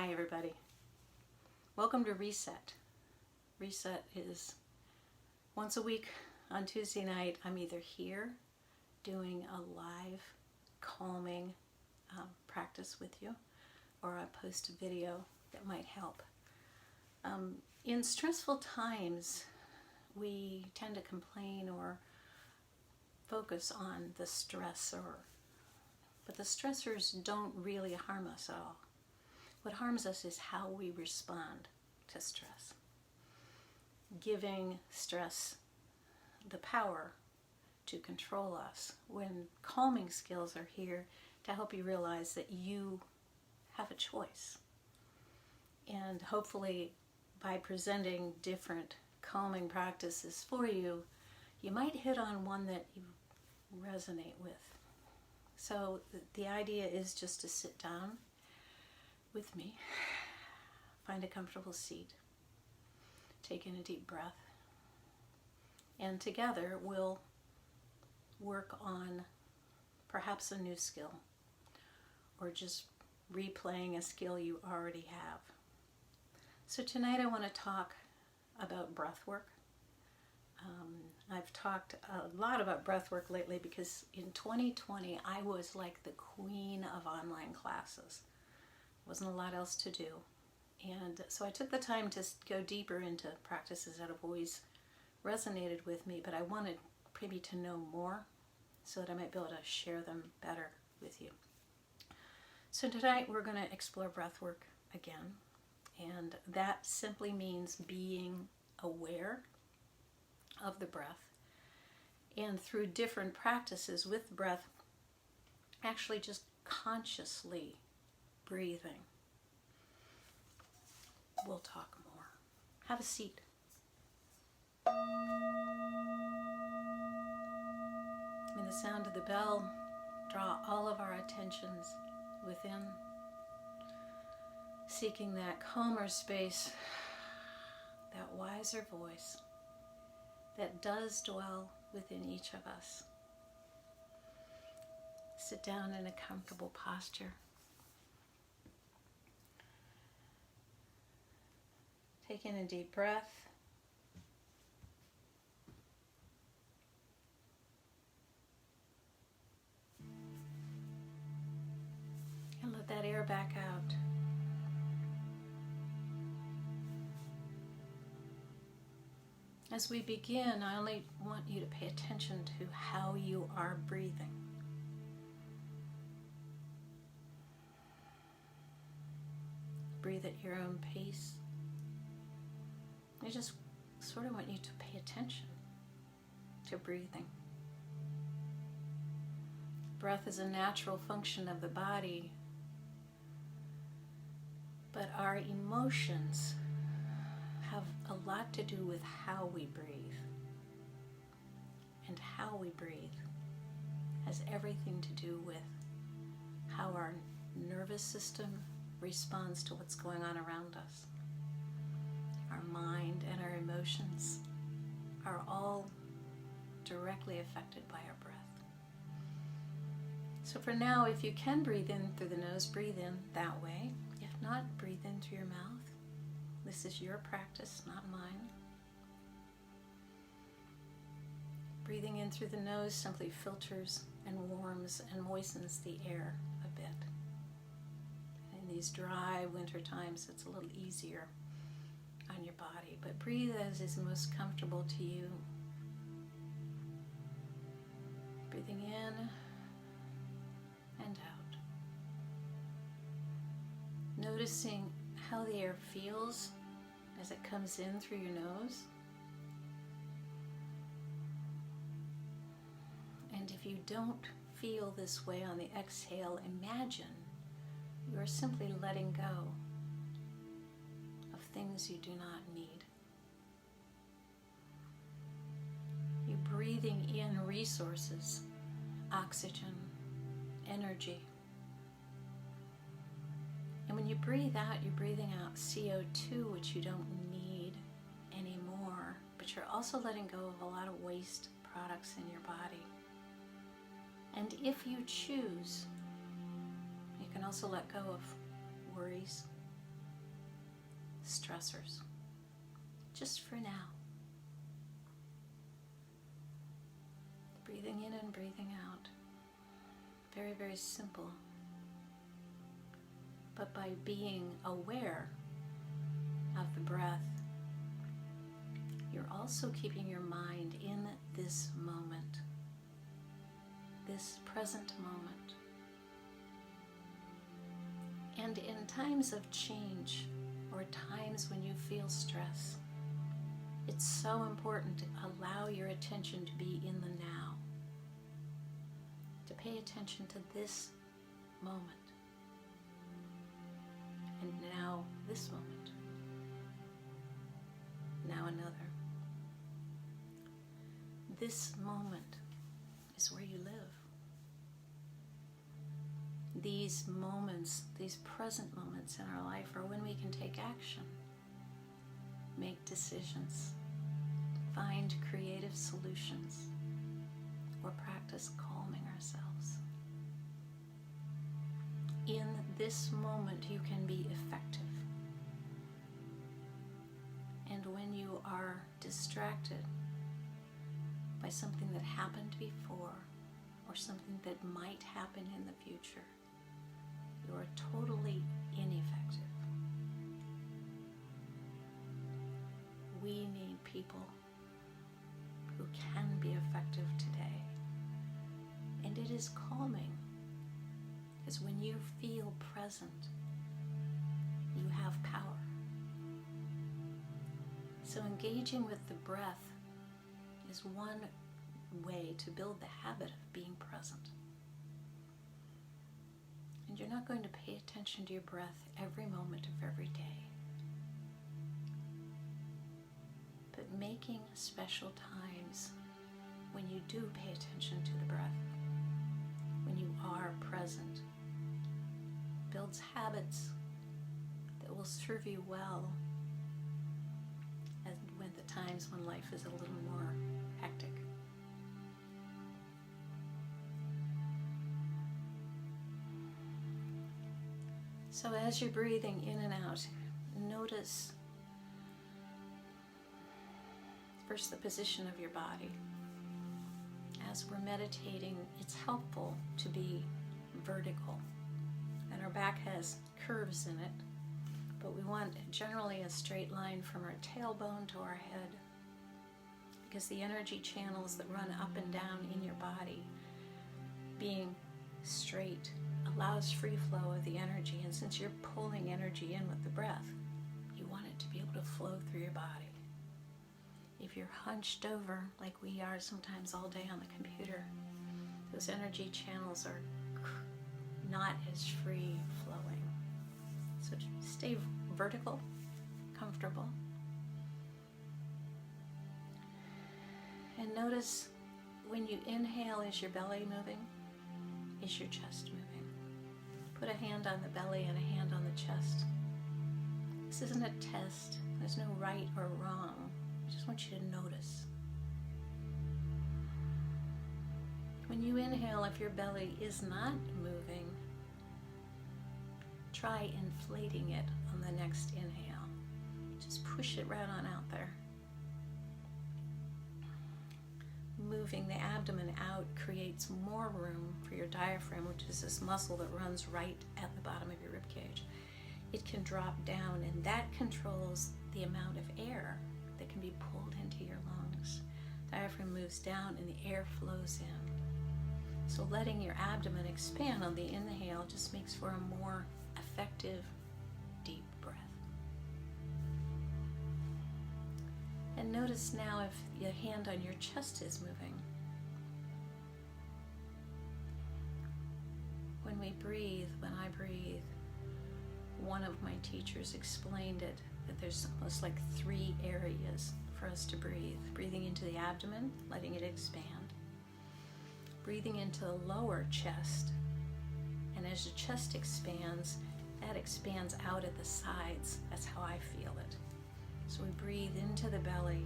Hi everybody. Welcome to ReSet. ReSet is once a week on Tuesday night. I'm either here doing a live calming practice with you, or I post a video that might help. In stressful times, we tend to complain or focus on the stressor, but the stressors don't really harm us at all. What harms us is how we respond to stress. Giving stress the power to control us, when calming skills are here to help you realize that you have a choice. And hopefully by presenting different calming practices for you, you might hit on one that you resonate with. So the idea is just to sit down with me, find a comfortable seat, take in a deep breath, and together we'll work on perhaps a new skill, or just replaying a skill you already have. So tonight I want to talk about breathwork. I've talked a lot about breathwork lately because in 2020 I was like the queen of online classes. Wasn't a lot else to do. And so I took the time to go deeper into practices that have always resonated with me, but I wanted maybe to know more so that I might be able to share them better with you. So tonight we're going to explore breathwork again, and that simply means being aware of the breath, and through different practices with breath, actually just consciously breathing. We'll talk more. Have a seat. May the sound of the bell draw all of our attentions within, seeking that calmer space, that wiser voice that does dwell within each of us. Sit down in a comfortable posture. Take in a deep breath. And let that air back out. As we begin, I only want you to pay attention to how you are breathing. Breathe at your own pace. I just sort of want you to pay attention to breathing. Breath is a natural function of the body, but our emotions have a lot to do with how we breathe. And how we breathe has everything to do with how our nervous system responds to what's going on around us. Our mind and our emotions are all directly affected by our breath. So for now, if you can breathe in through the nose, breathe in that way. If not, breathe in through your mouth. This is your practice, not mine. Breathing in through the nose simply filters and warms and moistens the air a bit. In these dry winter times, it's a little easier on your body, but breathe as is most comfortable to you. Breathing in and out. Noticing how the air feels as it comes in through your nose. And if you don't feel this way on the exhale, imagine you are simply letting go of things you do not need. You're breathing in resources, oxygen, energy. And when you breathe out, you're breathing out CO2, which you don't need anymore, but you're also letting go of a lot of waste products in your body. And if you choose, you can also let go of worries, stressors, just for now. Breathing in and breathing out. Very, very simple. But by being aware of the breath, you're also keeping your mind in this moment, this present moment. And in times of change or times when you feel stress, it's so important to allow your attention to be in the now, to pay attention to this moment, and now this moment, now another. This moment is where you live. These moments, these present moments in our life are when we can take action, make decisions, find creative solutions, or practice calming ourselves. In this moment, you can be effective. And when you are distracted by something that happened before or something that might happen in the future, you are totally ineffective. We need people who can be effective today. And it is calming, because when you feel present, you have power. So engaging with the breath is one way to build the habit of being present. And you're not going to pay attention to your breath every moment of every day, but making special times when you do pay attention to the breath, when you are present, builds habits that will serve you well at the times when life is a little more hectic. So as you're breathing in and out, notice first the position of your body. As we're meditating, it's helpful to be vertical, and our back has curves in it, but we want generally a straight line from our tailbone to our head, because the energy channels that run up and down in your body, being straight, allows free flow of the energy. And since you're pulling energy in with the breath, you want it to be able to flow through your body. If you're hunched over like we are sometimes all day on the computer, those energy channels are not as free flowing. So stay vertical, comfortable. And notice when you inhale, is your belly moving? Is your chest moving? Put a hand on the belly and a hand on the chest. This isn't a test. There's no right or wrong. I just want you to notice. When you inhale, if your belly is not moving, try inflating it on the next inhale. Just push it right on out there. Moving the abdomen out creates more room for your diaphragm, which is this muscle that runs right at the bottom of your rib cage. It can drop down, and that controls the amount of air that can be pulled into your lungs. Diaphragm moves down and the air flows in. So letting your abdomen expand on the inhale just makes for a more effective, deep breath. And notice now if your hand on your chest is moving. When we breathe, when I breathe, one of my teachers explained it, that there's almost like 3 areas for us to breathe. Breathing into the abdomen, letting it expand. Breathing into the lower chest, and as your chest expands, that expands out at the sides. That's how I feel it. So we breathe into the belly,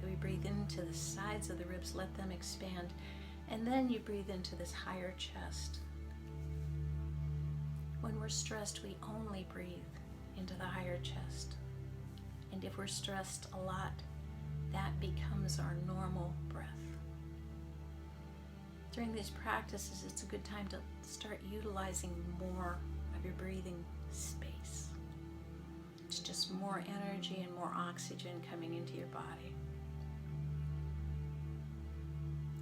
we breathe into the sides of the ribs, let them expand, and then you breathe into this higher chest. When we're stressed, we only breathe into the higher chest. And if we're stressed a lot, that becomes our normal breath. During these practices, it's a good time to start utilizing more of your breathing space. It's just more energy and more oxygen coming into your body.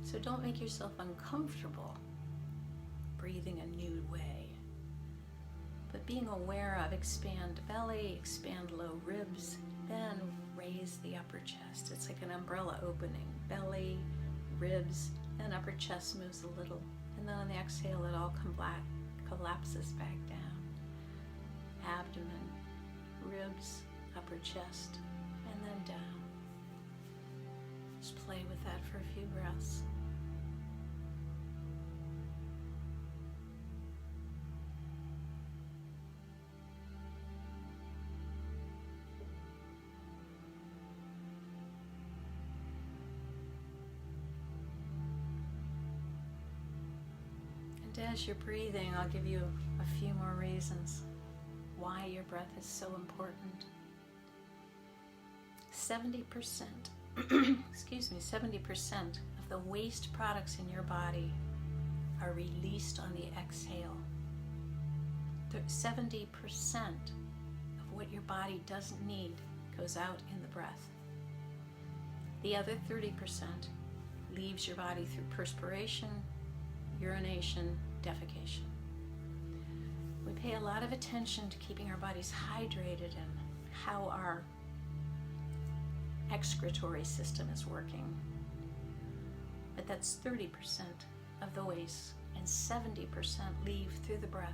So don't make yourself uncomfortable breathing a new way. But being aware of expand belly, expand low ribs, then raise the upper chest. It's like an umbrella opening. Belly, ribs, and upper chest moves a little. And then on the exhale, it all collapses back down. Abdomen, ribs, upper chest, and then down. Just play with that for a few breaths. And as you're breathing, I'll give you a few more reasons why your breath is so important. 70%, 70% of the waste products in your body are released on the exhale. 70% of what your body doesn't need goes out in the breath. The other 30% leaves your body through perspiration, urination, defecation. We pay a lot of attention to keeping our bodies hydrated and how our excretory system is working. But that's 30% of the waste, and 70% leave through the breath.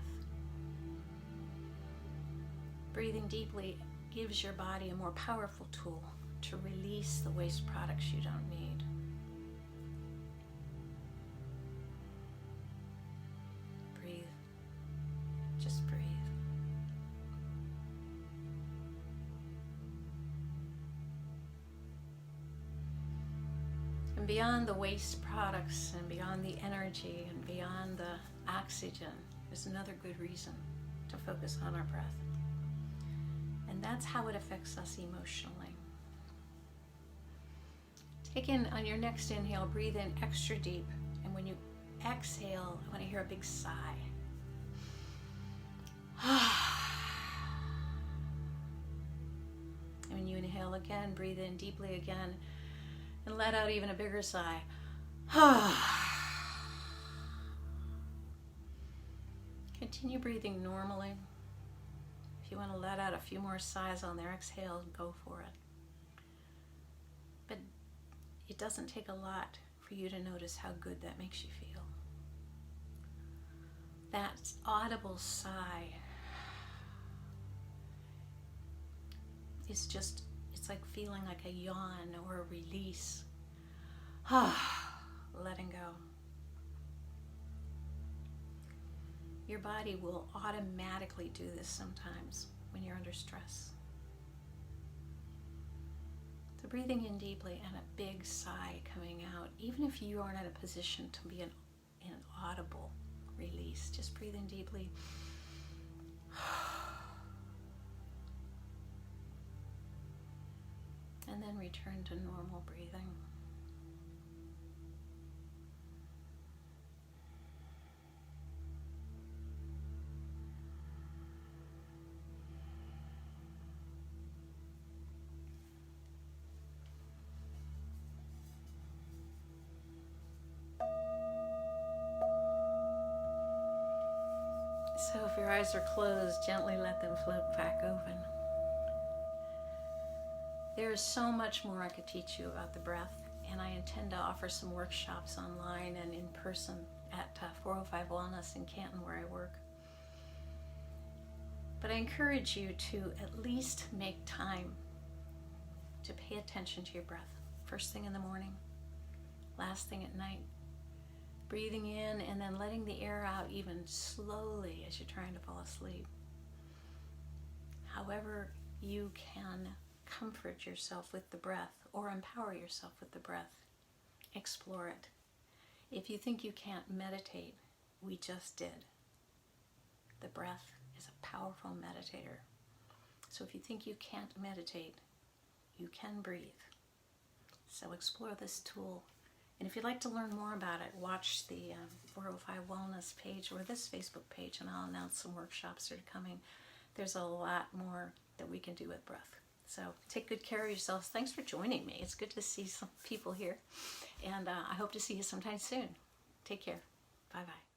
Breathing deeply gives your body a more powerful tool to release the waste products you don't need. Breathe. Just breathe. And beyond the waste products and beyond the energy and beyond the oxygen, there's another good reason to focus on our breath. And that's how it affects us emotionally. Take in, on your next inhale, breathe in extra deep. And when you exhale, I want to hear a big sigh. And when you inhale again, breathe in deeply again and let out even a bigger sigh. Continue breathing normally. If you want to let out a few more sighs on their exhale, go for it. But it doesn't take a lot for you to notice how good that makes you feel. That audible sigh is just, it's like feeling like a yawn or a release. Letting go. Your body will automatically do this sometimes when you're under stress. So breathing in deeply and a big sigh coming out, even if you aren't in a position to be in an audible release, just breathing deeply. And then return to normal breathing. So if your eyes are closed, gently let them float back open. There is so much more I could teach you about the breath, and I intend to offer some workshops online and in person at 405 Wellness in Canton, where I work. But I encourage you to at least make time to pay attention to your breath. First thing in the morning, last thing at night. Breathing in and then letting the air out even slowly as you're trying to fall asleep. However you can comfort yourself with the breath or empower yourself with the breath, explore it. If you think you can't meditate, we just did. The breath is a powerful meditator. So if you think you can't meditate, you can breathe. So explore this tool. And if you'd like to learn more about it, watch the 405 Wellness page or this Facebook page, and I'll announce some workshops that are coming. There's a lot more that we can do with breath. So take good care of yourselves. Thanks for joining me. It's good to see some people here. And I hope to see you sometime soon. Take care. Bye-bye.